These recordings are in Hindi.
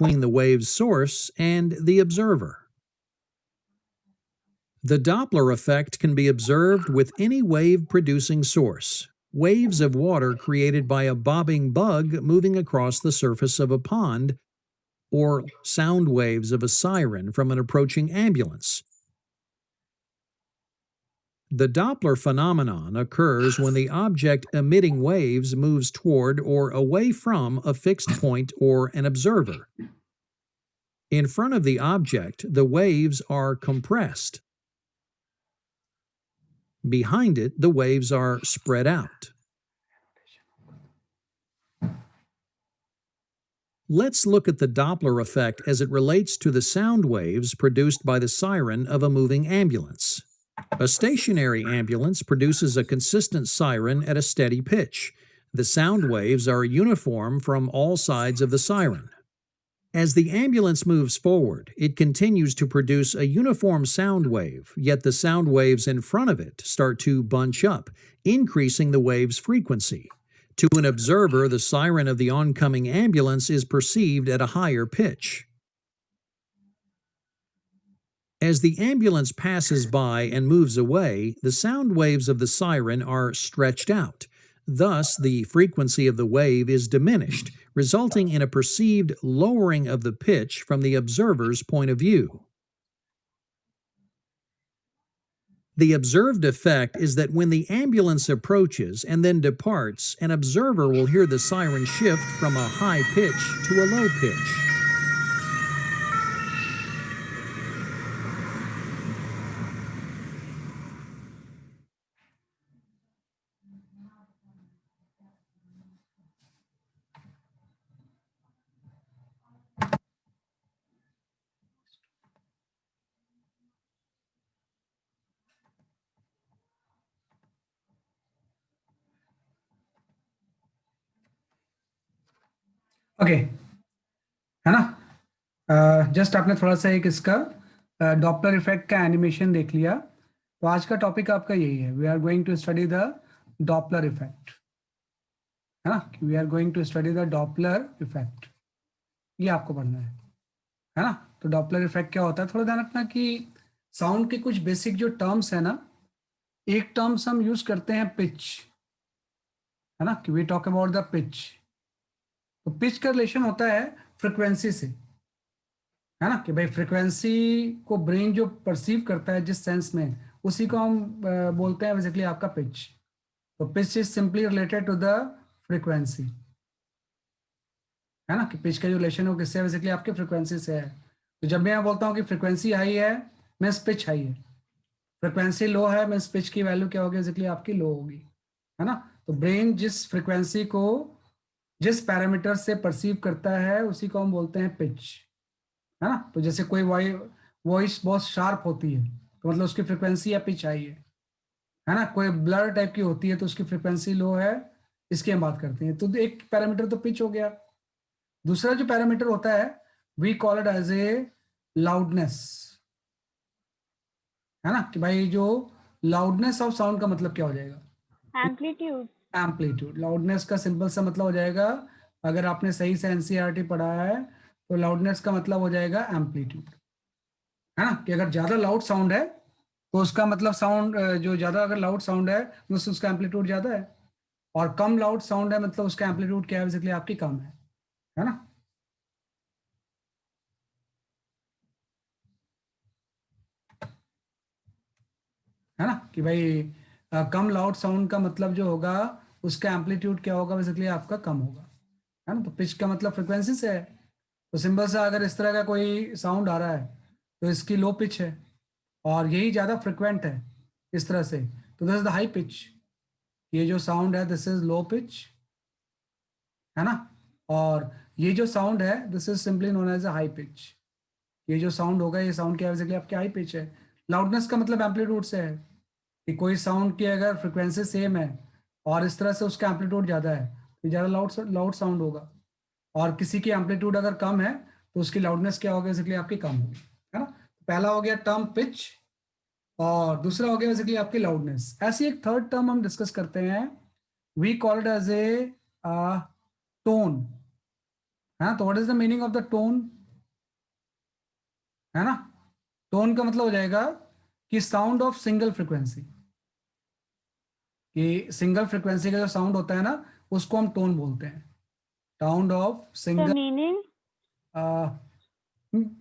between the wave's source and the observer. The Doppler effect can be observed with any wave-producing source. Waves of water created by a bobbing bug moving across the surface of a pond, or sound waves of a siren from an approaching ambulance. The Doppler phenomenon occurs when the object emitting waves moves toward or away from a fixed point or an observer. In front of the object, the waves are compressed. Behind it, the waves are spread out. Let's look at the Doppler effect as it relates to the sound waves produced by the siren of a moving ambulance. A stationary ambulance produces a consistent siren at a steady pitch. The sound waves are uniform from all sides of the siren. As the ambulance moves forward, it continues to produce a uniform sound wave, yet the sound waves in front of it start to bunch up, increasing the wave's frequency. To an observer, the siren of the oncoming ambulance is perceived at a higher pitch. As the ambulance passes by and moves away, the sound waves of the siren are stretched out. Thus, the frequency of the wave is diminished, resulting in a perceived lowering of the pitch from the observer's point of view. The observed effect is that when the ambulance approaches and then departs, an observer will hear the siren shift from a high pitch to a low pitch. Okay है ना। जस्ट आपने थोड़ा सा एक इसका डॉपलर इफेक्ट का एनिमेशन देख लिया। तो आज का टॉपिक आपका यही है, we are going to study the Doppler effect, है ना। We are going to study the Doppler effect, ये आपको पढ़ना है ना। तो डॉपलर इफेक्ट क्या होता है, थोड़ा ध्यान रखना कि साउंड के कुछ बेसिक जो टर्म्स है ना, एक टर्म्स हम यूज करते हैं पिच, है ना, कि we talk about the pitch. तो पिच का रिलेशन होता है फ्रिक्वेंसी से, है ना, कि भाई फ्रिक्वेंसी को ब्रेन जो परसीव करता है जिस सेंस में, उसी को हम बोलते हैं बेसिकली आपका पिच। तो pitch is simply related to the frequency, है ना, कि पिच का जो रिलेशन है वो किससे है, बेसिकली आपके फ्रिक्वेंसी से है। तो जब मैं बोलता हूँ कि फ्रिक्वेंसी हाई है मीन्स पिच हाई है, फ्रिक्वेंसी लो है मीन्स पिच की वैल्यू क्या होगी, बेसिकली आपकी लो होगी, है ना। तो ब्रेन जिस फ्रिक्वेंसी को जिस पैरामीटर से परसीव करता है उसी को हम बोलते हैं पिच, है ना। तो जैसे कोई वॉइस बहुत शार्प होती है तो मतलब उसकी फ्रिक्वेंसी या पिच हाई है ना। कोई ब्लर टाइप की होती है तो उसकी फ्रिक्वेंसी लो है, इसकी हम बात करते हैं। तो एक पैरामीटर तो पिच हो गया। दूसरा जो पैरामीटर होता है we call it as a loudness, है ना, कि भाई जो लाउडनेस ऑफ साउंड का मतलब क्या हो जाएगा, एम्पलीट्यूड। एम्पलीट्यूड। लाउडनेस का सिंपल सा मतलब हो जाएगा, अगर आपने सही से एनसीईआरटी पढ़ा है तो लाउडनेस का मतलब हो जाएगा एम्पलीट्यूड, है ना, कि अगर ज्यादा लाउड साउंड है तो उसका मतलब साउंड जो ज्यादा अगर लाउड साउंड है तो उसका एम्पलीट्यूड ज्यादा है, और कम लाउड साउंड है मतलब उसका एम्पलीट्यूड क्या है, बेसिकली आपकी कम है ना। है ना, कि भाई कम लाउड साउंड का मतलब जो होगा उसका एम्पलीट्यूड क्या होगा, बेसिकली आपका कम होगा, है ना। तो पिच का मतलब फ्रिक्वेंसी से है। तो सिंपल सा अगर इस तरह का कोई साउंड आ रहा है तो इसकी लो पिच है और यही ज़्यादा फ्रिक्वेंट है इस तरह से, तो this is the high pitch. ये जो साउंड है दिस इज लो पिच, है ना, और ये जो साउंड है this is simply known as a high pitch. ये जो साउंड होगा ये साउंड क्या बेसिकली आपकी हाई पिच है। लाउडनेस का मतलब एम्पलीट्यूड से है, कि कोई साउंड की अगर फ्रिक्वेंसी सेम है और इस तरह से उसका एम्पलीट्यूड ज़्यादा है तो ज़्यादा लाउड साउंड होगा, और किसी की एम्पलीट्यूड अगर कम है तो उसकी लाउडनेस क्या होगी, बेसिकली आपकी कम होगी, है ना। पहला हो गया टर्म पिच और दूसरा हो गया बेसिकली आपकी लाउडनेस। ऐसी एक थर्ड टर्म हम डिस्कस करते हैं, we call it as a tone, है ना। तो what is the meaning of the tone, है ना। टोन का मतलब हो जाएगा कि साउंड ऑफ सिंगल फ्रीक्वेंसी, कि सिंगल फ्रीक्वेंसी का जो साउंड होता है ना उसको हम टोन बोलते हैं। Sound of The single, meaning?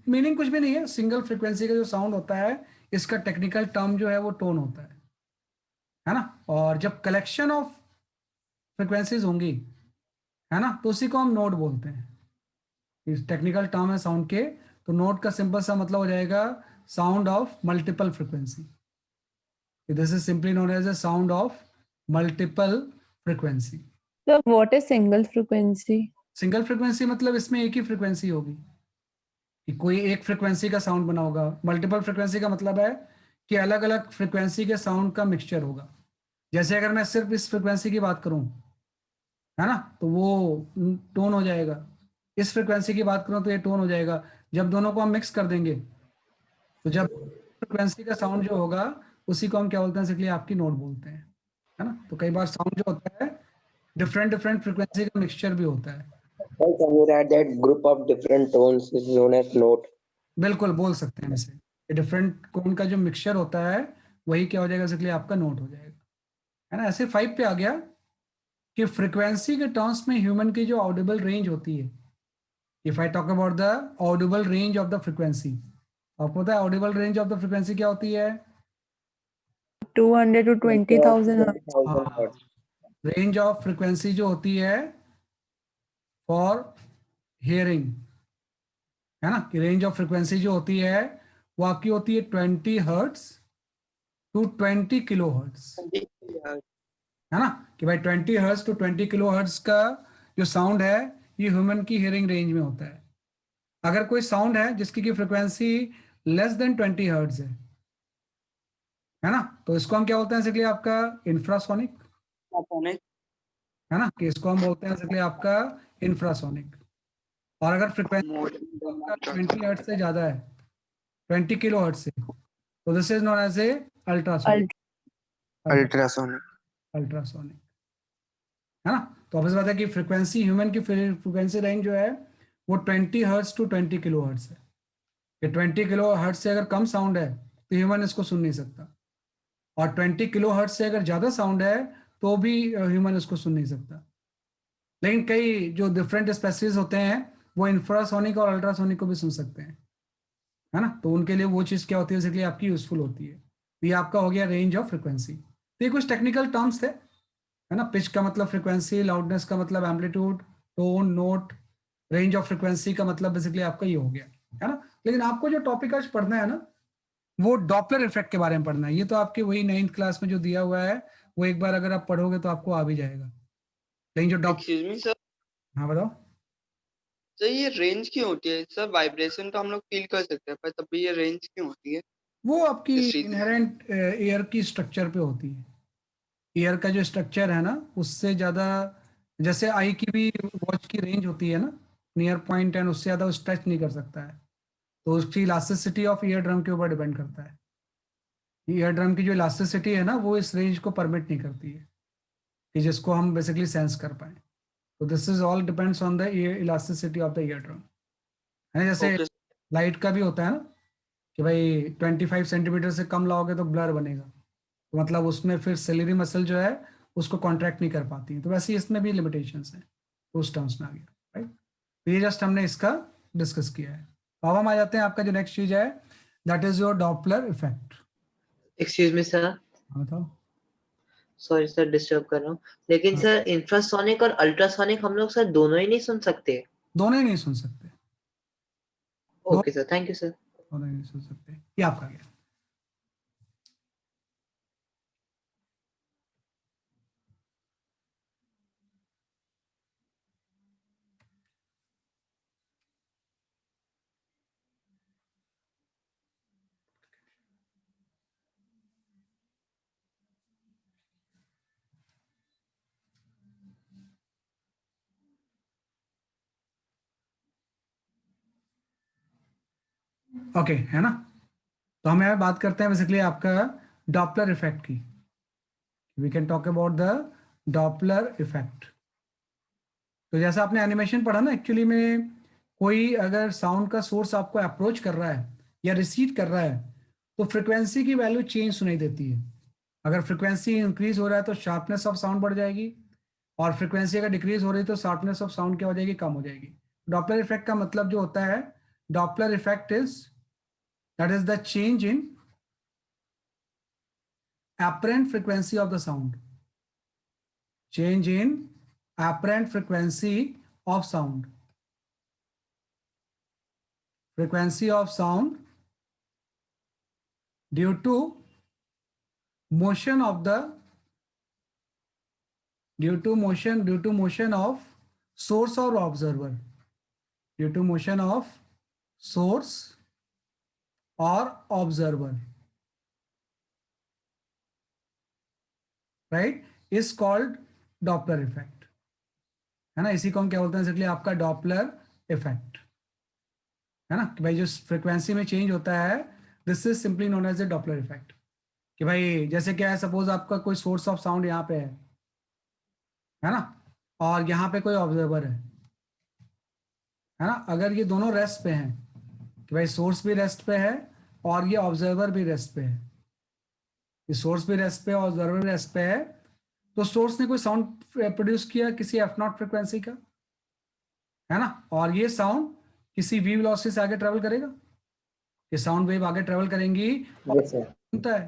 Meaning कुछ भी नहीं है, सिंगल फ्रीक्वेंसी का जो साउंड होता है इसका टेक्निकल टर्म जो है वो टोन होता है ना। और जब कलेक्शन ऑफ फ्रीक्वेंसीज होंगी, है ना, तो उसी को हम नोट बोलते हैं। इस टेक्निकल टर्म है साउंड के, तो नोट का सिंपल सा मतलब हो जाएगा sound of multiple frequency. This is simply known as a sound of multiple frequency. So what is single frequency? Single frequency मतलब इसमें एक ही फ्रीक्वेंसी होगी, कि कोई एक फ्रीक्वेंसी का साउंड बना होगा। मल्टीपल फ्रीक्वेंसी का मतलब है कि अलग अलग फ्रीक्वेंसी के साउंड का मिक्सचर होगा। जैसे अगर मैं सिर्फ इस फ्रीक्वेंसी की बात करूं, है ना, तो वो टोन हो जाएगा। इस फ्रीक्वेंसी की बात करूं तो ये टोन हो जाएगा। जब दोनों को हम मिक्स कर देंगे तो जब फ्रीक्वेंसी का साउंड जो होगा उसी को हम क्या बोलते हैं, इसलिए आपकी नोट बोलते हैं, है ना। तो कई बार साउंड जो होता है डिफरेंट डिफरेंट फ्रीक्वेंसी का मिक्सचर भी होता है। Well, can you write that group of different tones is known as note? बिल्कुल बोल सकते हैं वैसे, डिफरेंट कौन का जो मिक्सचर होता है वही क्या हो जाएगा, इसलिए आपका नोट हो जाएगा, है ना। ऐसे 5 पे आ गया कि फ्रीक्वेंसी के टर्म्स में ह्यूमन की जो ऑडिबल रेंज होती है, if I talk about the Audible range of the frequency, आपको पता है Audible range of the frequency क्या होती है? 200 to 20,000 hertz. 20,000 hertz. Range of frequency जो होती है फॉर हियरिंग, है ना, कि रेंज ऑफ फ्रीक्वेंसी जो होती है वो आपकी होती है 20 हर्ट्स टू 20 किलो हर्ट्स, है ना, कि भाई 20 हर्ट्स टू 20 किलो हर्ट्स का जो साउंड है ये ह्यूमन की हियरिंग रेंज में होता है। अगर कोई साउंड है जिसकी की फ्रीक्वेंसी लेस देन 20 हर्ट्ज है ना, तो इसको हम क्या बोलते हैं, इसलिए आपका इंफ्रासोनिक, है ना, कि इसको हम बोलते हैं इसलिए आपका इंफ्रासोनिक। और अगर फ्रीक्वेंसी 20 हर्ट्ज से ज्यादा है, 20 किलो हर्ट्ज से, तो this is known as a ultrasonic. Ultrasonic. Ultrasonic, है ना। तो ऑब्वियस बात है कि फ्रीक्वेंसी, ह्यूमन की फ्रीक्वेंसी रेंज जो है वो 20 हर्ट्ज टू 20 किलो हर्ट्ज है। कि 20 किलो हर्ट्ज से अगर कम साउंड है तो ह्यूमन इसको सुन नहीं सकता, और 20 किलो हर्ट्ज से अगर ज्यादा साउंड है तो भी ह्यूमन इसको सुन नहीं सकता। लेकिन कई जो डिफरेंट स्पेसीज होते हैं वो इंफ्रासोनिक और अल्ट्रासोनिक को भी सुन सकते हैं, है ना। तो उनके लिए वो चीज़ क्या होती है, इसलिए आपकी यूजफुल होती है। तो ये आपका हो गया रेंज ऑफ फ्रीक्वेंसी। तो ये कुछ टेक्निकल टर्म्स थे, है ना। पिच का मतलब फ्रीक्वेंसी, लाउडनेस का मतलब amplitude, tone, note, range of frequency का मतलब बेसिकली आपका ये हो गया, है ना। लेकिन आपको जो टॉपिक आज पढ़ना है ना वो डॉपलर इफेक्ट के बारे में पढ़ना है। ये तो आपके वही 9th क्लास में जो दिया हुआ है वो एक बार अगर आप पढ़ोगे तो आपको आ भी जाएगा। लेकिन जो एक्सक्यूज मी सर, हाँ बताओ। सर ये रेंज क्यों होती है सर? वाइब्रेशन तो हम लोग फील कर सकते हैं पर तब भी ये रेंज क्यों होती है? वो आपकी किस रीजन? इनहेरेंट एयर की स्ट्रक्चर पे होती है। एयर का जो स्ट्रक्चर है ना उससे ज़्यादा, जैसे आई की भी वॉच की रेंज होती है ना नियर पॉइंट एंड, उससे ज़्यादा स्ट्रेच नहीं कर सकता है। तो उसकी इलास्टिसिटी ऑफ ईयर ड्रम के ऊपर डिपेंड करता है। ईयर ड्रम की जो इलास्टिसिटी है ना वो इस रेंज को परमिट नहीं करती है कि जिसको हम बेसिकली सेंस कर पाए। तो this is all depends on the elasticity of the ear drum, है ना। जैसे ओके लाइट का भी होता है ना कि भाई 25 सेंटीमीटर से कम लाओगे तो ब्लर बनेगा, तो मतलब उसमें फिर सिलेरी मसल जो है उसको कॉन्ट्रैक्ट नहीं कर पाती है। तो वैसे ही इसमें भी लिमिटेशंस हैं, तो उस टर्म्स में आ गया, राइट। तो ये जस्ट हमने इसका डिस्कस किया है। अब हम आ जाते हैं आपका जो नेक्स्ट चीज है, that is your Doppler effect. Excuse me sir, बताओ। सॉरी सर डिस्टर्ब कर रहा हूँ, लेकिन हाँ। सर इंफ्रासोनिक और अल्ट्रासोनिक हम लोग सर दोनों ही नहीं सुन सकते? दोनों ही नहीं सुन सकते, दो- okay sir, thank you sir. दोनों ही नहीं सुन सकते, ये आपका गया। ओके, है ना। तो हम यहाँ बात करते हैं बेसिकली आपका डॉपलर इफेक्ट की। We can talk about the Doppler effect. तो जैसा आपने एनिमेशन पढ़ा ना, एक्चुअली में कोई अगर साउंड का सोर्स आपको अप्रोच कर रहा है या रिसीव कर रहा है तो फ्रिक्वेंसी की वैल्यू चेंज सुनाई देती है। अगर फ्रिक्वेंसी इंक्रीज हो रहा है तो शार्पनेस ऑफ साउंड बढ़ जाएगी, और फ्रिक्वेंसी अगर डिक्रीज हो रही है तो शार्पनेस ऑफ साउंड क्या हो जाएगी, कम हो जाएगी। डॉपलर इफेक्ट का मतलब जो होता है, Doppler effect is that is the change in apparent frequency of the sound, change in apparent frequency of sound, frequency of sound due to motion of the due to motion of source or observer, due to motion of source or observer, right, is called Doppler effect, है ना। इसी को हम क्या बोलते हैं इसलिए आपका डॉपलर इफेक्ट, है ना, कि भाई जो फ्रिक्वेंसी में चेंज होता है, this is simply known as a Doppler effect. कि भाई जैसे क्या है, सपोज आपका कोई सोर्स ऑफ साउंड यहाँ पे है ना, और यहाँ पे कोई ऑब्जर्वर है ना। अगर ये दोनों रेस्ट पे हैं, कि भाई सोर्स भी रेस्ट पे है और ये ऑब्जर्वर भी रेस्ट पे है, ये सोर्स भी रेस्ट पे ऑब्जर्वर भी रेस्ट पे है, तो सोर्स ने कोई साउंड प्रोड्यूस किया किसी एफ नॉट फ्रिक्वेंसी का, है ना, और ये साउंड किसी वी वेलोसिटी से आगे ट्रेवल करेगा, ये साउंड वेव आगे ट्रेवल करेंगी और Yes, sir. सुनता है।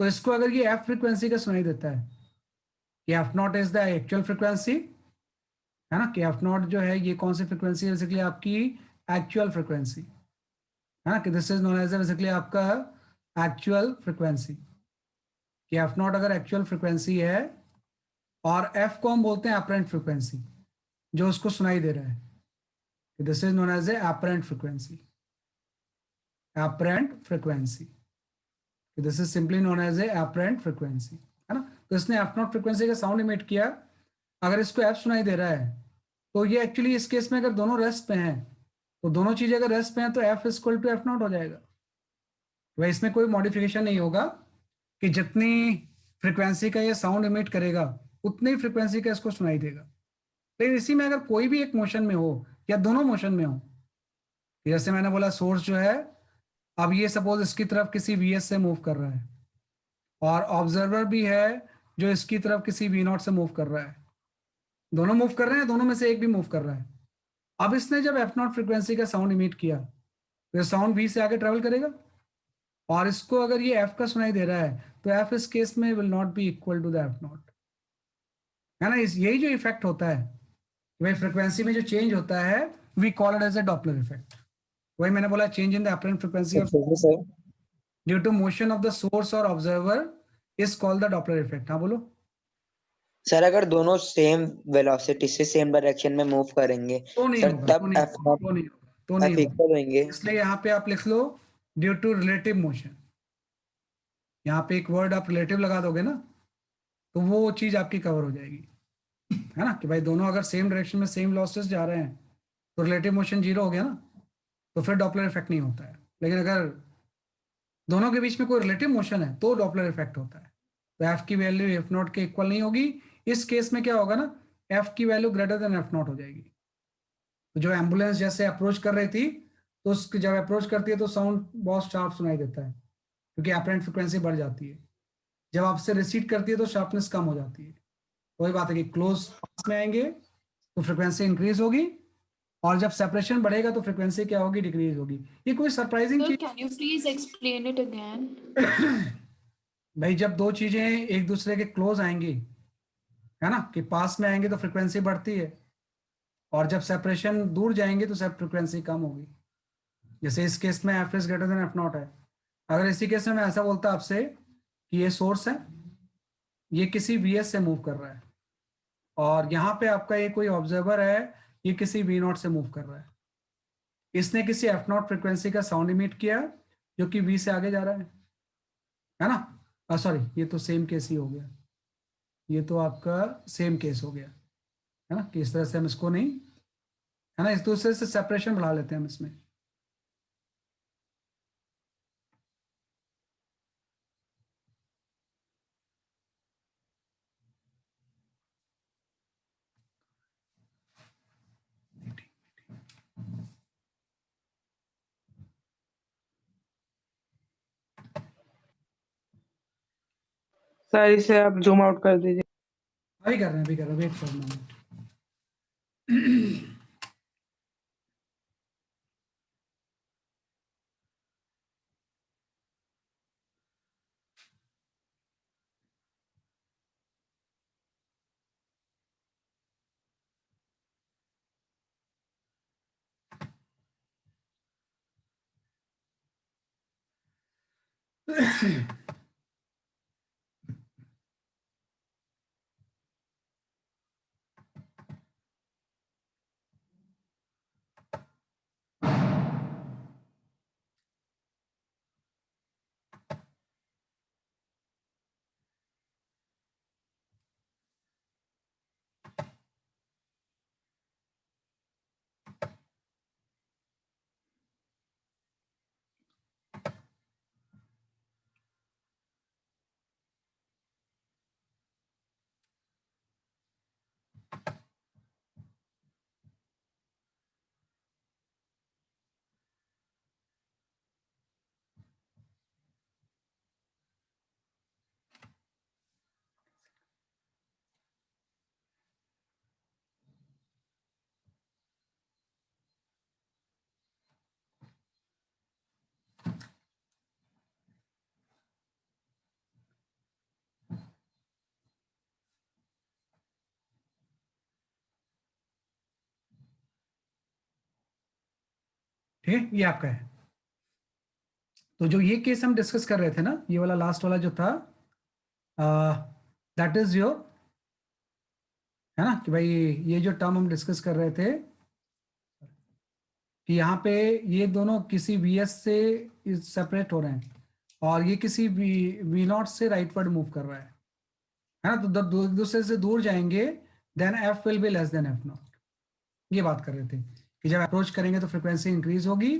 तो इसको अगर ये एफ फ्रिक्वेंसी का सुनाई देता है कि F naught is the actual frequency, है ना, कि एफ नॉट जो है ये कौन सी फ्रिक्वेंसी है, बेसिकली आपकी एक्चुअल फ्रिक्वेंसी, है ना, कि this is known as basically आपका एक्चुअल फ्रिक्वेंसी, कि एफ नॉट अगर एक्चुअल फ्रिक्वेंसी है और एफ को हम बोलते हैं अपरेंट फ्रिक्वेंसी, जो उसको सुनाई दे रहा है, कि this is known as a apparent frequency, apparent frequency, this is simply known as a apparent frequency, है ना। तो इसने एफ नॉट फ्रिक्वेंसी का साउंड इमिट किया, अगर इसको एफ सुनाई दे रहा है तो ये एक्चुअली इस केस में अगर दोनों रेस्ट पे हैं, तो दोनों चीजें अगर रेस्ट पे हैं तो F equal to F naught हो जाएगा। वह इसमें कोई मॉडिफिकेशन नहीं होगा, कि जितनी फ्रिक्वेंसी का ये साउंड इमिट करेगा उतनी फ्रिक्वेंसी का इसको सुनाई देगा। लेकिन इसी में अगर कोई भी एक मोशन में हो या दोनों मोशन में हो, जैसे मैंने बोला सोर्स जो है, अब ये सपोज इसकी तरफ किसी वी एस से मूव कर रहा है, और ऑब्जर्वर भी है जो इसकी तरफ किसी वी नॉट से मूव कर रहा है, दोनों मूव कर रहे हैं, दोनों में से एक भी मूव कर रहा है। अब इसने जब एफ नॉट फ्रिक्वेंसी का साउंड इमिट किया तो ये साउंड वी से आगे ट्रेवल करेगा, और इसको अगर ये एफ का सुनाई दे रहा है तो एफ इस केस में will not be equal to the F naught, है ना। यही जो इफेक्ट होता है, वही फ्रिक्वेंसी में जो चेंज होता है, we call it as a Doppler effect. वही मैंने बोला, change in the apparent frequency of Excuse me, sir. Due to motion of the source or observer is called the Doppler effect. हाँ बोलो। सर अगर दोनों सेम वेलोसिटी से सेम डायरेक्शन में मूव करेंगे तो नहीं सर, होगा, तब एफ नॉट तो नहीं एफ होगा। इक्वल होंगे। इसलिए यहाँ पे आप लिख लो ड्यू टू रिलेटिव मोशन, यहाँ पे एक वर्ड आप रिलेटिव लगा दोगे ना, तो वो चीज आपकी कवर हो जाएगी, है ना, कि भाई दोनों अगर सेम डायरेक्शन में सेम लॉसेस जा रहे हैं तो रिलेटिव मोशन जीरो हो गया ना, तो फिर डॉपलर इफेक्ट नहीं होता है। लेकिन अगर दोनों के बीच में कोई रिलेटिव मोशन है तो डॉपलर इफेक्ट होता है। तो एफ की वैल्यू एफ नॉट के इक्वल नहीं होगी। इस केस में क्या होगा ना, एफ की value greater than F naught हो जाएगी। तो जो एम्बुलेंस जैसे अप्रोच कर रही थी, तो उसकी जब अप्रोच करती है तो साउंड बहुत शार्प सुनाई देता है, क्योंकि अपरेंट फ्रिक्वेंसी बढ़ जाती है। जब आपसे रिसीड करती है तो शार्पनेस कम हो जाती है। वही बात है कि क्लोज पास में आएंगे तो फ्रिक्वेंसी इंक्रीज होगी, और जब सेपरेशन बढ़ेगा तो फ्रिक्वेंसी क्या होगी, डिक्रीज होगी। ये कोई सरप्राइजिंग Sir, चीज can you please explain it again? भाई, जब दो चीजें एक दूसरे के क्लोज आएंगी, है ना, कि पास में आएंगे तो फ्रिक्वेंसी बढ़ती है, और जब सेपरेशन दूर जाएंगे तो सब फ्रिक्वेंसी कम होगी। जैसे इस केस में F is greater than F naught है। अगर इसी केस में मैं ऐसा बोलता आपसे कि ये सोर्स है, ये किसी वी एस से मूव कर रहा है, और यहाँ पे आपका ये कोई ऑब्जर्वर है, ये किसी वी नॉट से मूव कर रहा है, इसने किसी एफ नॉट फ्रिक्वेंसी का साउंड इमिट किया जो कि वी से आगे जा रहा है ना। सॉरी, ये तो सेम केस ही हो गया, ये तो आपका सेम केस हो गया, है ना, कि इस तरह से हम इसको नहीं, है ना, इस दूसरे से सेपरेशन बढ़ा लेते हैं हम इसमें। सर इसे आप जूम आउट कर दीजिए। अभी कर रहे हैं, अभी कर रहे हैं, वेट फॉर मोमेंट। ठीक है, ये आपका है। तो जो ये केस हम डिस्कस कर रहे थे ना, ये वाला लास्ट वाला जो था, दैट इज योर, है ना, कि भाई ये जो टर्म हम डिस्कस कर रहे थे कि यहाँ पे ये दोनों किसी वी एस से सेपरेट हो रहे हैं और ये किसी वी नॉट से राइटवर्ड मूव कर रहा है ना, तो जब एक दूसरे से दूर जाएंगे then F will be less than F naught. ये बात कर रहे थे कि जब अप्रोच करेंगे तो फ्रिक्वेंसी इंक्रीज होगी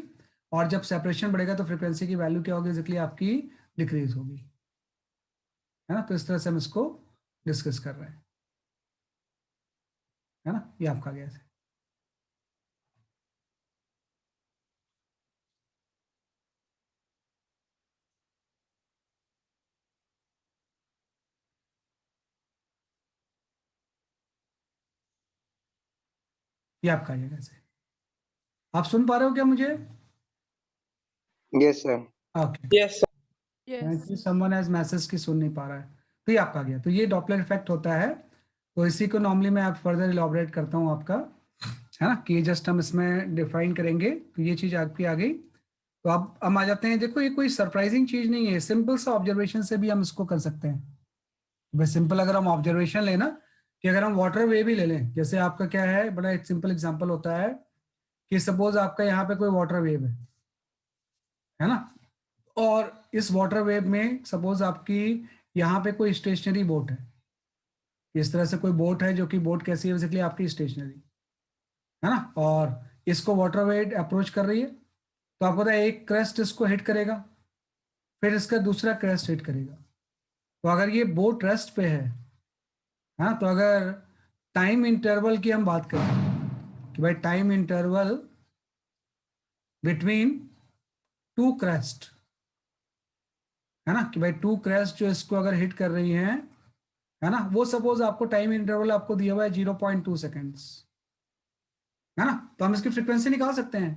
और जब सेपरेशन बढ़ेगा तो फ्रिक्वेंसी की वैल्यू क्या होगी, बेसिकली आपकी डिक्रीज होगी, है ना। तो इस तरह से हम इसको डिस्कस कर रहे हैं, है ना। ये आपका गया है। ये आपका आ जाएगा ऐसे। आप सुन पा रहे हो क्या मुझे? Yes sir. Okay, yes sir. Thank someone has message की सुन नहीं पा रहा है, तो ये आपका आ गया। तो ये डॉपलर इफेक्ट होता है, तो इसी को नॉर्मली मैं आप फर्दर इलॉबरेट करता हूँ आपका, है ना, कि जस्ट हम इसमें डिफाइन करेंगे। तो ये चीज आपकी आ गई। तो अब हम आ जाते हैं, देखो ये कोई सरप्राइजिंग चीज नहीं है, सिंपल सा ऑब्जर्वेशन से भी हम इसको कर सकते हैं। बस सिंपल अगर हम ऑब्जर्वेशन लेना कि अगर हम वाटर वे भी ले लें, जैसे आपका क्या है, बड़ा एक सिंपल एग्जांपल होता है कि सपोज आपका यहाँ पे कोई वाटर वेव है ना, और इस वाटर वेव में सपोज आपकी यहाँ पे कोई स्टेशनरी बोट है, इस तरह से कोई बोट है, जो कि बोट कैसी है, बेसिकली आपकी स्टेशनरी, है ना, और इसको वाटर वेव अप्रोच कर रही है। तो आपको पता है एक क्रेस्ट इसको हिट करेगा, फिर इसका दूसरा क्रेस्ट हिट करेगा। तो अगर ये बोट रेस्ट पे है, हाँ, तो अगर टाइम इंटरवल की हम बात करें कि भाई time interval between two crest, है ना, कि भाई टू क्रेस्ट जो इसको अगर हिट कर रही हैं, है ना, वो सपोज आपको टाइम इंटरवल आपको दिया हुआ है 0.2 सेकेंड्स, है ना। तो हम इसकी फ्रीक्वेंसी निकाल सकते हैं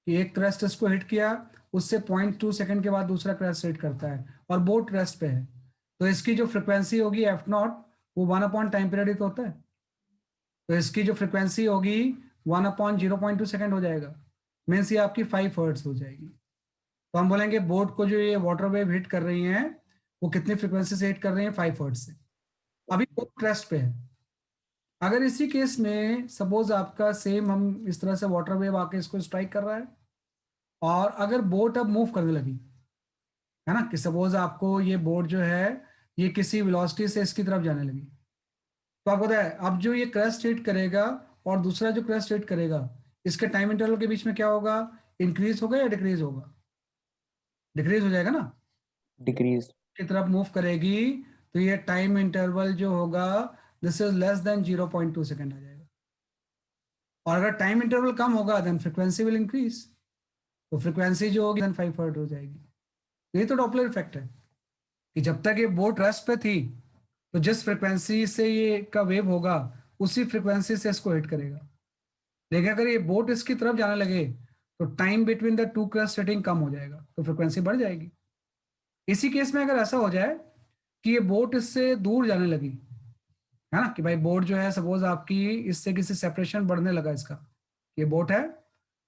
कि एक क्रेस्ट इसको हिट किया, उससे 0.2 सेकेंड के बाद दूसरा क्रेस्ट हिट करता है और बोट रेस्ट पे है, तो इसकी जो फ्रीक्वेंसी होगी एफ नॉट, वो 1 टाइम पीरियड ही तो होता है, तो इसकी जो फ्रीक्वेंसी होगी 1/0.2 सेकेंड हो जाएगा, मीन्स ये आपकी 5 हर्ट्ज हो जाएगी। तो हम बोलेंगे बोट को जो ये वाटर वेव हिट कर रही हैं वो कितनी फ्रीक्वेंसी से हिट कर रही हैं, 5 हर्ट्ज से। अभी बोट रेस्ट पे है। अगर इसी केस में सपोज आपका सेम हम इस तरह से वाटर वेव आके इसको स्ट्राइक कर रहा है और अगर बोट अब मूव करने लगी, है ना, कि सपोज आपको ये बोट जो है ये किसी वेलोसिटी से इसकी तरफ जाने लगी, तो आपको पता है अब जो ये क्रेस्ट हिट करेगा और दूसरा जो क्रेस्ट हिट करेगा, इसके टाइम इंटरवल के बीच में क्या होगा, इंक्रीज होगा या डिक्रीज होगा? डिक्रीज हो जाएगा ना, डिक्रीज की तरफ मूव करेगी, तो ये टाइम इंटरवल जो होगा this is less than 0.2 second आ जाएगा। और अगर टाइम इंटरवल कम होगा देन फ्रीक्वेंसी विल इंक्रीज, तो फ्रीक्वेंसी जो होगी देन 5 हर्ट्ज हो जाएगी। तो ये तो डॉपलर इफेक्ट है कि जब तक ये बोट रेस्ट पे थी तो जिस फ्रिक्वेंसी से ये का वेव होगा उसी फ्रिक्वेंसी से इसको हिट करेगा। लेकिन अगर ये बोट इसकी तरफ जाने लगे तो time between the two crust hitting कम हो जाएगा, तो फ्रिक्वेंसी बढ़ जाएगी। इसी केस में अगर ऐसा हो जाए कि ये बोट इससे दूर जाने लगी, है ना, कि भाई बोट जो है सपोज आपकी इससे किसी सेपरेशन बढ़ने लगा इसका, ये बोट है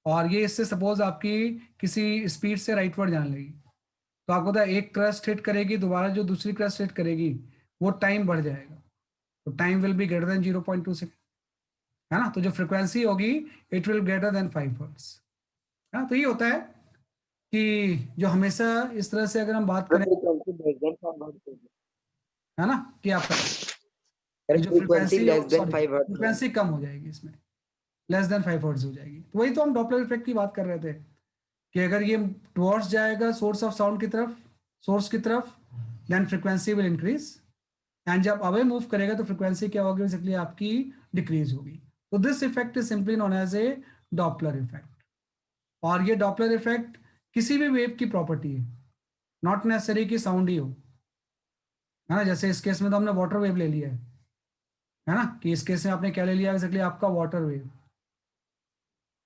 और ये इससे सपोज आपकी किसी स्पीड से राइटवर्ड जाने लगी, तो आपको पता है एक क्रस्ट हिट करेगी, दोबारा जो दूसरी क्रस्ट हिट करेगी वो टाइम बढ़ जाएगा, तो time will be greater than 0.2 second, है ना। तो जो फ्रिक्वेंसी होगी it will greater than 5 hertz, है ना। तो ये होता है कि जो हमेशा इस तरह से अगर हम बात करें, है ना, कि आपका ये जो frequency frequency less than sorry 5 hertz. Frequency कम हो जाएगी, इसमें लेस देन 5 हर्ट्ज हो जाएगी। तो वही तो हम डॉपलर इफेक्ट की बात कर रहे थे कि अगर ये टुवर्ड्स जाएगा सोर्स ऑफ साउंड की तरफ, सोर्स की तरफ, then frequency will increase, and जब अवे मूव करेगा तो फ्रिक्वेंसी क्या होगी, बेसिकली आपकी डिक्रीज होगी। तो this effect is simply known as a Doppler effect. और ये डॉपलर इफेक्ट किसी भी वेव की प्रॉपर्टी है, नॉट नेसेसरी कि साउंड ही हो, है ना। जैसे इस केस में तो हमने वाटर वेव ले लिया है ना, कि इस केस में आपने क्या ले लिया, बेसिकली आपका वाटर वेव,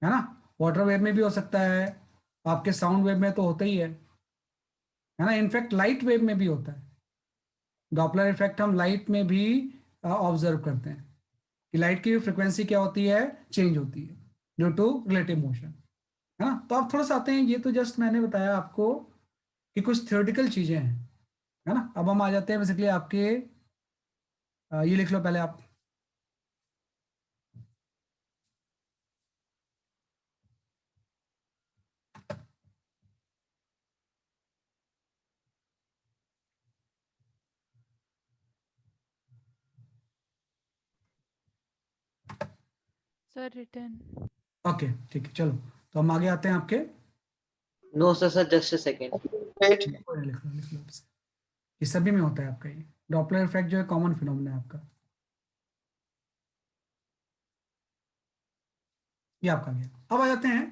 है ना। वाटर वेव में भी हो सकता है, आपके साउंड वेव में तो होता ही है ना। इनफैक्ट लाइट वेव में भी होता है। डॉपलर इफेक्ट हम लाइट में भी ऑब्जर्व करते हैं कि लाइट की फ्रिक्वेंसी क्या होती है, चेंज होती है ड्यू टू रिलेटिव मोशन, है ना। तो आप थोड़ा सा आते हैं, ये तो जस्ट मैंने बताया आपको कि कुछ थ्योरेटिकल चीजें हैं, है ना। अब हम आ जाते हैं बेसिकली आपके ये लिख लो पहले आप, Sir, written. ओके ठीक है। चलो तो हम आगे आते हैं आपके, no sir, just a second. Wait लिख लो ये सभी में होता है आपका, ये डॉपलर इफेक्ट जो है कॉमन फिनोमेना है आपका, ये आपका गया। अब आ जाते हैं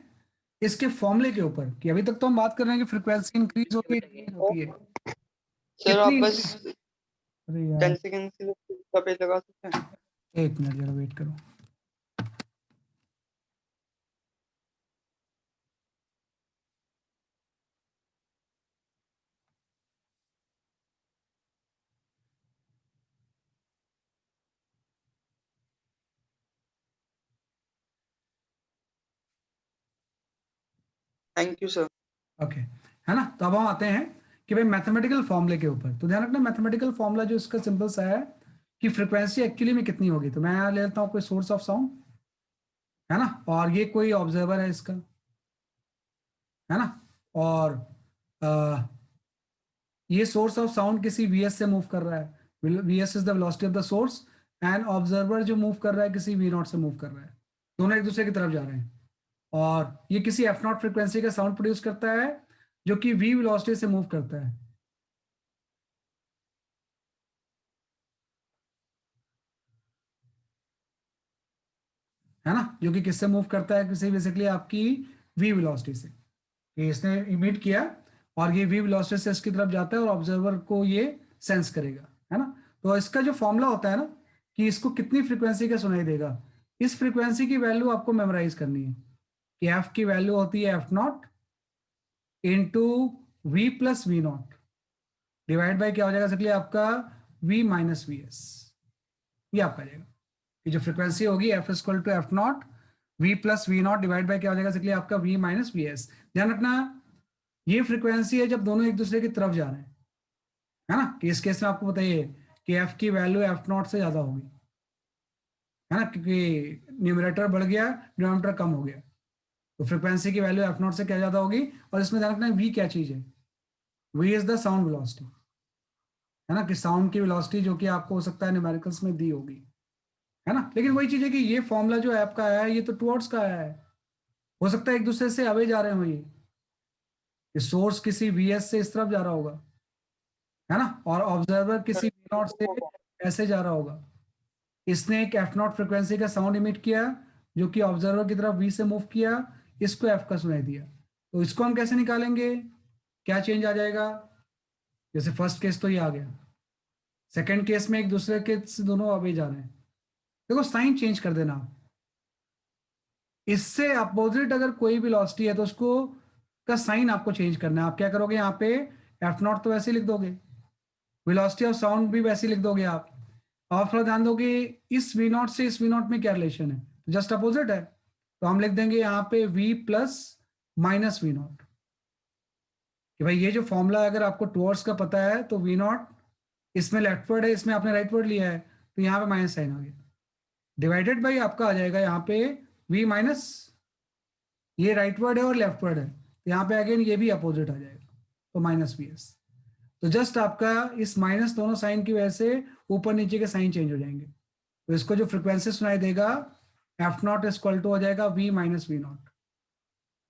इसके फॉर्मूले के ऊपर, कि अभी तक तो हम बात कर रहे हैं कि फ्रीक्वेंसी इंक्रीज होती है, डिक्रीज होती है, सर आप कितनी बस increase- अरे 10 यार सेकंड के लिए इसका पे लगा सकते हैं। एक मिनट जरा वेट करो। Thank you sir. ओके, है ना। तो अब हम आते हैं कि भाई मैथमेटिकल फॉर्मूले के ऊपर। तो ध्यान रखना मैथमेटिकल फॉर्मूला जो इसका सिंपल सा है कि फ्रीक्वेंसी एक्चुअली में कितनी होगी। तो मैं यहाँ ले लेता हूँ कोई सोर्स ऑफ साउंड, है ना, और ये कोई ऑब्जर्वर है इसका, है ना, और ये सोर्स ऑफ साउंड किसी वीएस से मूव कर रहा है, VS is the velocity of the source, and observer जो मूव कर रहा है किसी वी नॉट से मूव कर रहा है, दोनों एक दूसरे की तरफ जा रहे हैं, और ये किसी एफ नॉट फ्रिक्वेंसी का साउंड प्रोड्यूस करता है जो कि वी वेलोसिटी से मूव करता है ना, जो कि किससे मूव करता है, किसी बेसिकली आपकी वी वेलोसिटी से, कि इसने इमिट किया और ये वी वेलोसिटी से इसकी तरफ जाता है और ऑब्जर्वर को ये सेंस करेगा, है ना। तो इसका जो फॉर्मूला होता है ना कि इसको कितनी फ्रीक्वेंसी का सुनाई देगा, इस फ्रीक्वेंसी की वैल्यू आपको मेमोराइज करनी है कि एफ की वैल्यू होती है F naught into V plus V naught divide by क्या हो जाएगा बेसिकली आपका वी माइनस वी एस, ये आपका जाएगा कि जो फ्रीक्वेंसी होगी F equal to F naught V plus V naught divide by क्या हो जाएगा बेसिकली आपका वी माइनस वी एस। ध्यान रखना ये फ्रीक्वेंसी है जब दोनों एक दूसरे की तरफ जा रहे हैं, है ना, कि इस केस में आपको बताइए कि एफ की वैल्यू एफ नॉट से ज्यादा होगी, है ना, क्योंकि न्यूमरेटर बढ़ गया डिनोमिनेटर कम हो गया, तो फ्रीक्वेंसी की वैल्यू एफ नॉट से क्या ज्यादा होगी। और इसमें ध्यान रखना वी क्या चीज है, V is the sound velocity, है ना, कि साउंड की वेलोसिटी जो कि आपको हो सकता है न्यूमेरिकल्स में दी होगी, है ना। लेकिन वही चीज है कि ये फॉर्मूला जो आपका आया है ये तो टुवर्ड्स का आया है, हो सकता है एक दूसरे से अवे जा रहे हो, ये सोर्स किसी वीएस से इस तरफ जा रहा होगा, है ना, और ऑब्जर्वर किसी वी नॉट से ऐसे जा रहा होगा। इसने एक एफ नॉट फ्रिक्वेंसी का साउंड इमिट किया जो कि ऑब्जर्वर की तरफ वी से मूव किया, इसको एफ का सुनाई दिया। तो इसको हम कैसे निकालेंगे, क्या चेंज आ जाएगा, जैसे फर्स्ट केस तो ये आ गया, सेकेंड केस में एक दूसरे के से दोनों अवे जा रहे हैं। देखो साइन चेंज कर देना आप। इससे अपोजिट अगर कोई वेलोसिटी है तो उसको का साइन आपको चेंज करना है। आप क्या करोगे, यहाँ पे एफ नॉट तो वैसे ही लिख दोगे, वेलोसिटी ऑफ साउंड भी वैसे ही लिख दोगे आप। और थोड़ा ध्यान दोगे इस वी नॉट से इस वी नॉट में क्या रिलेशन है, जस्ट अपोजिट है, तो हम लिख देंगे यहाँ पे v plus minus V naught, कि भाई ये जो फॉर्मूला अगर आपको टुवर्ड्स का पता है तो वी नॉट इसमें लेफ्टवर्ड है, इसमें आपने राइटवर्ड लिया है, तो यहाँ पे माइनस साइन आ गया, डिवाइडेड बाई आपका आ जाएगा यहाँ पे v माइनस, ये राइटवर्ड है और लेफ्टवर्ड है, तो यहाँ पे अगेन ये भी अपोजिट आ जाएगा, तो माइनस वी एस। तो जस्ट आपका इस माइनस दोनों साइन की वजह से ऊपर नीचे के साइन चेंज हो जाएंगे, तो इसको जो फ्रिक्वेंसी सुनाई देगा एफ नॉट इक्वल टू हो जाएगा V minus V naught,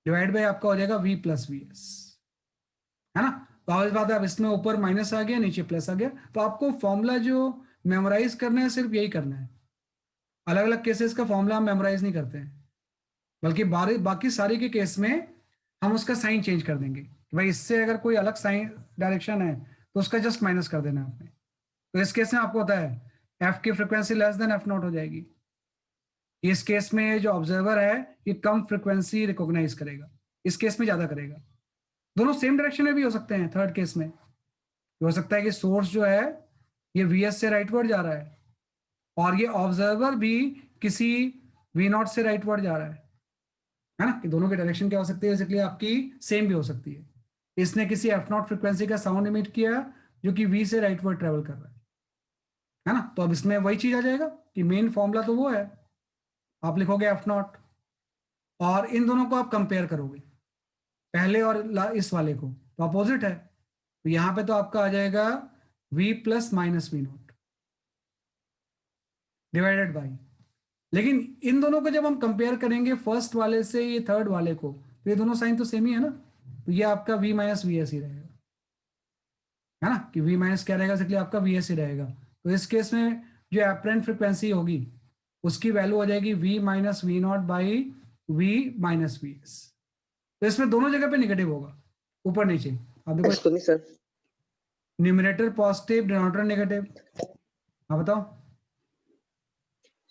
divide by आपका हो जाएगा वी प्लस वी एस, है ना। तो आज बात है, अब इसमें ऊपर माइनस आ गया, नीचे प्लस आ गया, तो आपको फॉर्मूला जो मेमोराइज करना है सिर्फ यही करना है। अलग अलग केसेस का फॉर्मूला हम मेमोराइज नहीं करते हैं, बल्कि बाकी सारे के केस में हम उसका साइन चेंज कर देंगे कि भाई इससे अगर कोई अलग साइन डायरेक्शन है तो उसका जस्ट माइनस कर देना आपने। तो इस केस में आपको होता है एफ की frequency less than F naught हो जाएगी। इस केस में जो ऑब्जर्वर है ये कम फ्रिक्वेंसी रिकॉग्नाइज करेगा, इस केस में ज्यादा करेगा। दोनों सेम डायरेक्शन में भी हो सकते हैं। थर्ड केस में हो सकता है कि सोर्स जो है ये वी एस से राइटवर्ड जा रहा है और ये ऑब्जर्वर भी किसी वी नॉट से राइटवर्ड जा रहा है ना, कि दोनों की डायरेक्शन क्या हो सकती है, बेसिकली आपकी सेम भी हो सकती है। इसने किसी एफ नॉट फ्रिक्वेंसी का साउंड इमिट किया जो कि वी से राइटवर्ड ट्रेवल कर रहा है ना। तो अब इसमें वही चीज आ जाएगा कि मेन फॉर्मूला तो वो है, आप लिखोगे एफ नॉट और इन दोनों को आप कंपेयर करोगे, पहले और इस वाले को, तो अपोजिट है, तो यहां पे तो आपका आ जाएगा v plus minus V naught divided by, लेकिन इन दोनों को जब हम कंपेयर करेंगे फर्स्ट वाले से ये थर्ड वाले को, तो ये दोनों साइन तो सेम ही है ना, तो ये आपका v माइनस वी एस ही रहेगा, है ना, कि v माइनस क्या रहेगा, इसलिए आपका वी एस ही रहेगा। तो इस केस में जो एपरेंट फ्रिक्वेंसी होगी उसकी वैल्यू हो जाएगी v minus V naught by V minus V S. तो इसमें दोनों जगह पे नेगेटिव होगा, ऊपर नीचे। आप देखो excuse me sir, numerator positive, denominator negative. हाँ बताओ।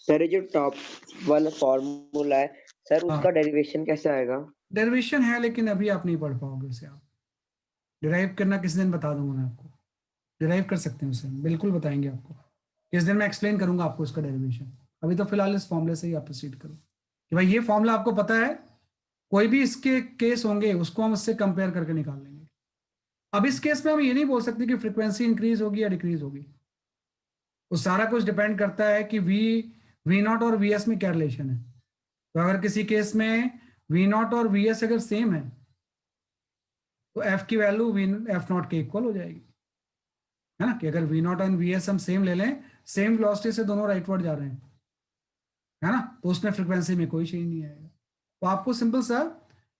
सर ये जो टॉप वाला फॉर्मूला है सर, हाँ। उसका डेरिवेशन कैसे आएगा? डेरिवेशन है लेकिन अभी आप नहीं पढ़ पाओगे उसे। आप डिराइव करना किसी दिन बता दूंगा मैं आपको, डिराइव कर सकते हैं उसे, बिल्कुल बताएंगे आपको, किस दिन मैं एक्सप्लेन करूंगा आपको उसका डेरिवेशन। अभी तो फिलहाल इस फॉर्मूले से ही आप प्रोसीड करो कि भाई ये फॉर्मूला आपको पता है, कोई भी इसके केस होंगे उसको हम इससे कंपेयर करके निकाल लेंगे। अब इस केस में हम ये नहीं बोल सकते कि फ्रीक्वेंसी इंक्रीज होगी या डिक्रीज होगी, वो सारा कुछ डिपेंड करता है कि वी नॉट और वी एस में क्या रिलेशन है। तो अगर किसी केस में वी नॉट और वी एस अगर सेम है तो एफ की वैल्यू वी एफ नॉट के इक्वल हो जाएगी, है ना, कि अगर V naught and V S हम सेम ले लें, सेम वेलोसिटी से दोनों राइटवर्ड जा रहे हैं, है ना, तो उसमें फ्रिक्वेंसी में कोई चेंज नहीं आएगा। तो आपको सिंपल सा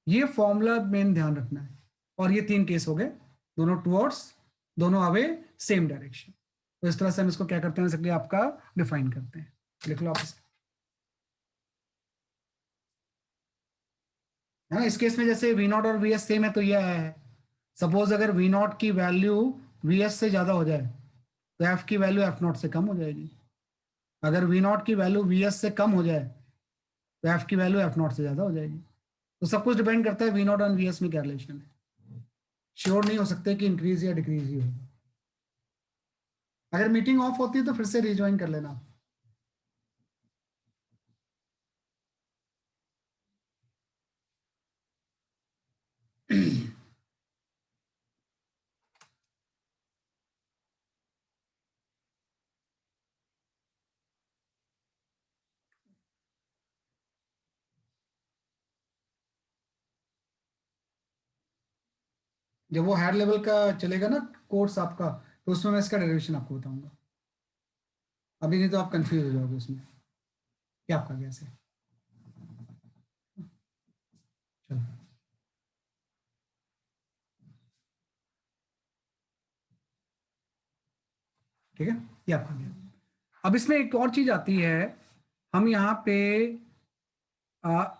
ये फॉर्मूला मेन ध्यान रखना है। और ये तीन केस हो गए, दोनों टुवर्ड्स, दोनों अवे, सेम डायरेक्शन। तो इस तरह से हम इसको क्या करते हैं, इसलिए आपका डिफाइन करते हैं। लिख लो आप इसे, है ना। इस केस में जैसे वी नॉट और वी एस सेम है तो ये आया है। सपोज अगर वी नॉट की वैल्यू वी एस से ज्यादा हो जाए तो एफ की वैल्यू एफ नॉट से कम हो जाएगी। अगर वी नॉट की वैल्यू वी एस से कम हो जाए तो एफ की वैल्यू एफ नॉट से ज्यादा हो जाएगी। तो सब कुछ डिपेंड करता है वी नॉट और वी एस में क्या रिलेशन है। श्योर नहीं हो सकते कि इंक्रीज या डिक्रीज ही होगा। अगर मीटिंग ऑफ होती है तो फिर से रिज्वाइन कर लेना। जब वो हायर लेवल का चलेगा ना कोर्स आपका, तो उसमें मैं इसका डेरिवेशन आपको बताऊंगा। अभी नहीं तो आप कंफ्यूज हो जाओगे उसमें क्या आपका कैसे। चलो ठीक है, ये आपका गया। अब इसमें एक और चीज आती है, हम यहाँ पे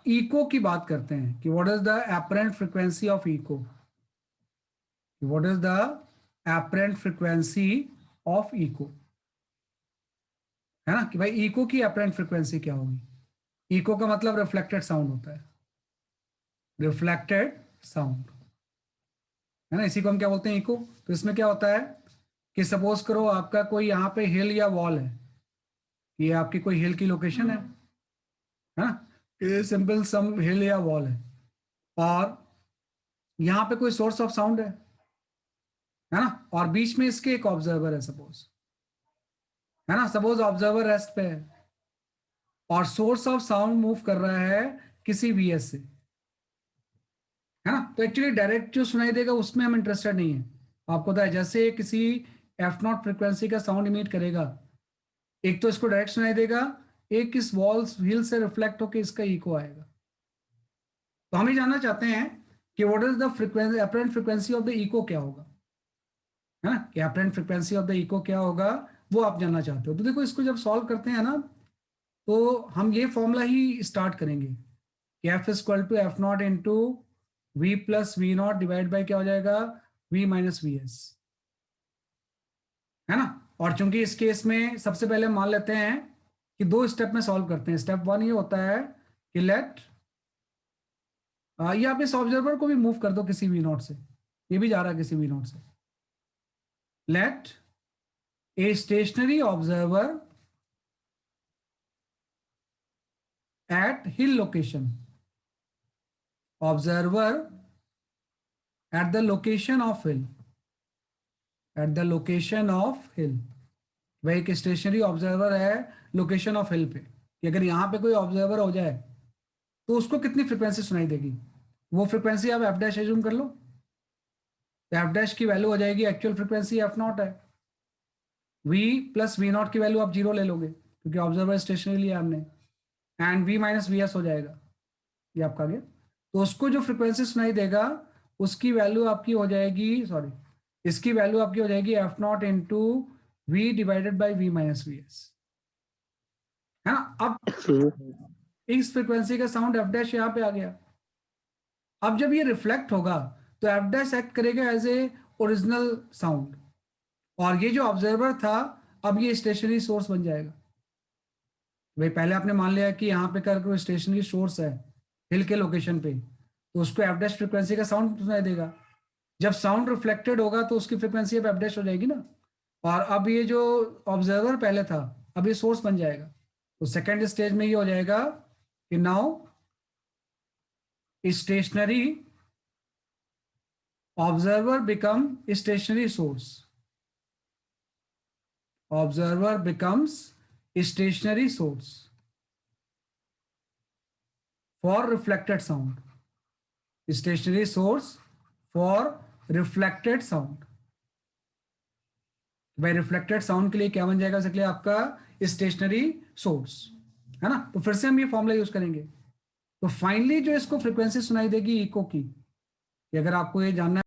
इको की बात करते हैं कि what is the apparent frequency of echo, what is the apparent frequency of echo, है ना, कि भाई इको की अपरेंट फ्रीक्वेंसी क्या होगी। इको का मतलब रिफ्लेक्टेड साउंड होता है, रिफ्लेक्टेड साउंड, है ना, इसी को हम क्या बोलते हैं, इको। तो इसमें क्या होता है कि सपोज करो आपका कोई यहाँ पे हिल या वॉल है, ये आपकी कोई हिल की लोकेशन है ना, ये सिंपल सम हिल या वॉल है, और यहाँ पे कोई सोर्स ऑफ साउंड है ना, और बीच में इसके एक ऑब्जर्वर है सपोज, है ना, सपोज ऑब्जर्वर रेस्ट पे है और सोर्स ऑफ साउंड मूव कर रहा है किसी वीएस से, है ना। तो एक्चुअली डायरेक्ट जो सुनाई देगा उसमें हम इंटरेस्टेड नहीं है। आपको पता है जैसे किसी एफ नॉट फ्रिक्वेंसी का साउंड इमिट करेगा, एक तो इसको डायरेक्ट सुनाई देगा, एक इस वॉल व्हील से रिफ्लेक्ट होकर इसका इको आएगा। तो हम ये जानना चाहते हैं कि what is the frequency, apparent frequency of the echo क्या होगा, है ना, कि apparent frequency of the echo क्या होगा, वो आप जानना चाहते हो। तो देखो इसको जब सॉल्व करते हैं ना, तो हम ये फॉर्मूला ही स्टार्ट करेंगे कि F equal to F naught into V plus V naught divide by क्या हो जाएगा, वी माइनस वी एस, है ना। और चूंकि इस केस में सबसे पहले मान लेते हैं कि 2 स्टेप में सॉल्व करते हैं। स्टेप 1 ये होता है कि लेट, ये आप इस ऑब्जर्वर को भी मूव कर दो किसी वी नॉट से, ये भी जा रहा है किसी वी नॉट से। Let a stationary observer at hill location, observer at the location of hill, at the location of hill, वह एक स्टेशनरी ऑब्जर्वर है लोकेशन ऑफ हिल पे, कि अगर यहाँ पे कोई ऑब्जर्वर हो जाए तो उसको कितनी फ्रीक्वेंसी सुनाई देगी, वो फ्रीक्वेंसी आप एफ डैश एज्यूम कर लो। तो एफ डैश की वैल्यू हो जाएगी, एक्चुअल फ्रीक्वेंसी एफ नॉट है, वी प्लस वी नॉट की वैल्यू आप 0 ले लोगे क्योंकि ऑब्जर्वर स्टेशनरी लिया हमने, and V minus V S हो जाएगा, ये आपका आ गया। तो उसको जो फ्रीक्वेंसी सुनाई देगा उसकी वैल्यू आपकी हो जाएगी, सॉरी, इसकी वैल्यू आपकी हो जाएगी F naught into V divided by V minus V S, है ना। अब इस फ्रीक्वेंसी का साउंड एफ डैश यहाँ पे आ गया। अब जब ये रिफ्लेक्ट होगा तो एफ डैश एक्ट करेगा एज ए ओरिजिनल साउंड, और ये जो ऑब्जर्वर था अब ये स्टेशनरी सोर्स बन जाएगा। भाई पहले आपने मान लिया कि यहाँ पे कर कोई स्टेशनरी सोर्स है हिल के लोकेशन पे, तो उसको एफ डैश फ्रीक्वेंसी का साउंड सुनाई देगा। जब साउंड रिफ्लेक्टेड होगा तो उसकी फ्रीक्वेंसी अब एफ डैश हो जाएगी ना, और अब ये जो ऑब्जर्वर पहले था अब ये सोर्स बन जाएगा। तो सेकेंड स्टेज में ये हो जाएगा कि now stationary observer become stationary source, observer becomes stationary source for reflected sound, stationary source for reflected sound। भाई रिफ्लेक्टेड साउंड के लिए क्या बन जाएगा, इसके लिए आपका स्टेशनरी सोर्स, है ना। तो फिर से हम ये फॉर्मूला यूज करेंगे। तो फाइनली जो इसको फ्रीक्वेंसी सुनाई देगी इको की, अगर आपको ये जानना है